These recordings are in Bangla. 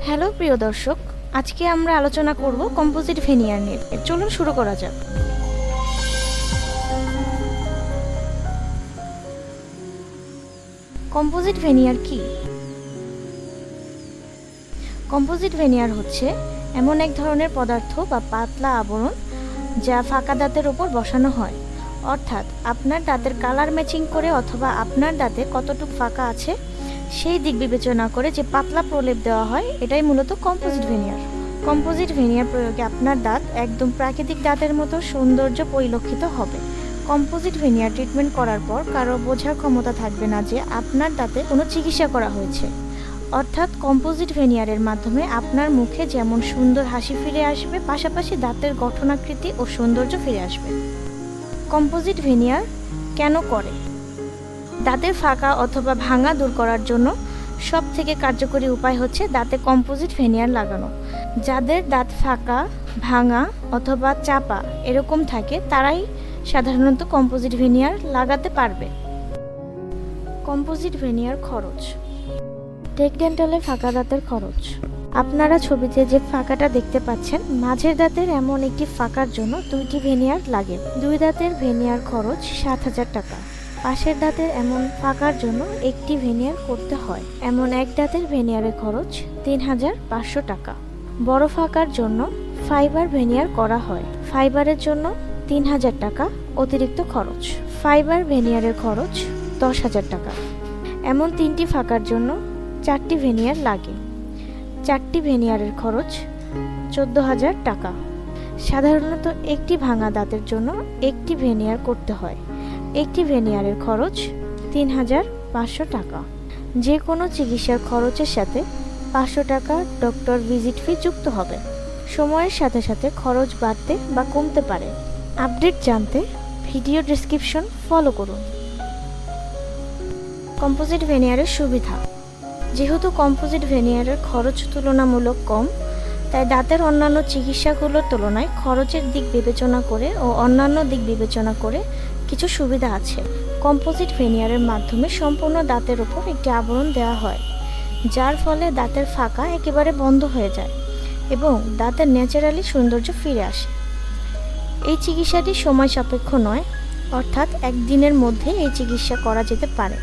হ্যালো প্রিয় দর্শক, আজকে আমরা আলোচনা করব কম্পোজিট ভেনিয়ার নিয়ে। চলুন শুরু করা যাক। কম্পোজিট ভেনিয়ার কি? কম্পোজিট ভেনিয়ার হচ্ছে এমন এক ধরনের পদার্থ বা পাতলা আবরণ যা ফাঁকা দাঁতের উপর বসানো হয়। অর্থাৎ আপনার দাঁতের কালার ম্যাচিং করে অথবা আপনার দাঁতে কতটুকু ফাঁকা আছে সেই দিক বিবেচনা করে যে পাতলা প্রলেপ দেওয়া হয়, এটাই মূলত কম্পোজিট ভেনিয়ার। কম্পোজিট ভেনিয়ার প্রয়োগে আপনার দাঁত একদম প্রাকৃতিক দাঁতের মতো সৌন্দর্য পরিলক্ষিত হবে। কম্পোজিট ভেনিয়ার ট্রিটমেন্ট করার পর কারো বোঝার ক্ষমতা থাকবে না যে আপনার দাঁতে কোনো চিকিৎসা করা হয়েছে। অর্থাৎ কম্পোজিট ভেনিয়ারের মাধ্যমে আপনার মুখে যেমন সুন্দর হাসি ফিরে আসবে, পাশাপাশি দাঁতের গঠনাকৃতি ও সৌন্দর্য ফিরে আসবে। কম্পোজিট ভেনিয়ার কেন করে? দাঁতের ফাঁকা অথবা ভাঙা দূর করার জন্য সব থেকে কার্যকরী উপায় হচ্ছে দাঁতে কম্পোজিট ভেনিয়ার লাগানো। যাদের দাঁত ফাঁকা, ভাঙা অথবা চাপা এরকম থাকে তারাই সাধারণত কম্পোজিট ভেনিয়ার লাগাতে পারবে। কম্পোজিট ভেনিয়ার খরচ। টেক ডেন্টালে ফাঁকা দাঁতের খরচ। আপনারা ছবিতে যে ফাঁকাটা দেখতে পাচ্ছেন, মাঝের দাঁতের এমন একটি ফাঁকার জন্য 2টি ভেনিয়ার লাগে। 2 দাঁতের ভেনিয়ার খরচ 7,000 টাকা। পাশের দাঁতের এমন ফাঁকার জন্য একটি ভেনিয়ার করতে হয়, এমন এক দাঁতের ভেনিয়ারের খরচ 3,500 টাকা। বড় ফাঁকার জন্য ফাইবার ভেনিয়ার করা হয়, ফাইবারের জন্য 3,000 টাকা অতিরিক্ত খরচ। ফাইবার ভেনিয়ারের খরচ 10,000 টাকা। এমন 3টি ফাঁকার জন্য 4টি ভেনিয়ার লাগে, 4টি ভেনিয়ারের খরচ 14,000 টাকা। সাধারণত একটি ভাঙা দাঁতের জন্য একটি ভেনিয়ার করতে হয়, একটি ভেনিয়ারের খরচ 3,500 টাকা। যে কোনো চিকিৎসার খরচের সাথে 500 টাকা ডক্টর ভিজিট ফি যুক্ত হবে। সময়ের সাথে সাথে খরচ বাড়তে বা কমতে পারে। আপডেট জানতে ভিডিও ডেসক্রিপশন ফলো করুন। কম্পোজিট ভেনিয়ারের সুবিধা। যেহেতু কম্পোজিট ভেনিয়ারের খরচ তুলনামূলক কম, তাই দাঁতের অন্যান্য চিকিৎসাগুলোর তুলনায় খরচের দিক বিবেচনা করে ও অন্যান্য দিক বিবেচনা করে কিছু সুবিধা আছে। কম্পোজিট ভেনিয়ারের মাধ্যমে সম্পূর্ণ দাঁতের উপর একটি আবরণ দেওয়া হয়, যার ফলে দাঁতের ফাঁকা একেবারে বন্ধ হয়ে যায় এবং দাঁতের ন্যাচারালি সৌন্দর্য ফিরে আসে। এই চিকিৎসাটি সময় সাপেক্ষ নয়, অর্থাৎ একদিনের মধ্যে এই চিকিৎসা করা যেতে পারে।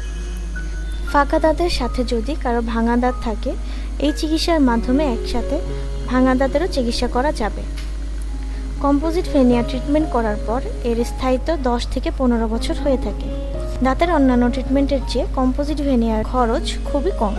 ফাঁকা দাঁতের সাথে যদি কারো ভাঙা দাঁত থাকে, এই চিকিৎসার মাধ্যমে একসাথে ভাঙা দাঁতেরও চিকিৎসা করা যাবে। কম্পোজিট ভেনিয়ার ট্রিটমেন্ট করার পর এর স্থায়িত্ব 10 থেকে 15 বছর হয়ে থাকে। দাঁতের অন্যান্য ট্রিটমেন্টের চেয়ে কম্পোজিট ভেনিয়ার খরচ খুবই কম।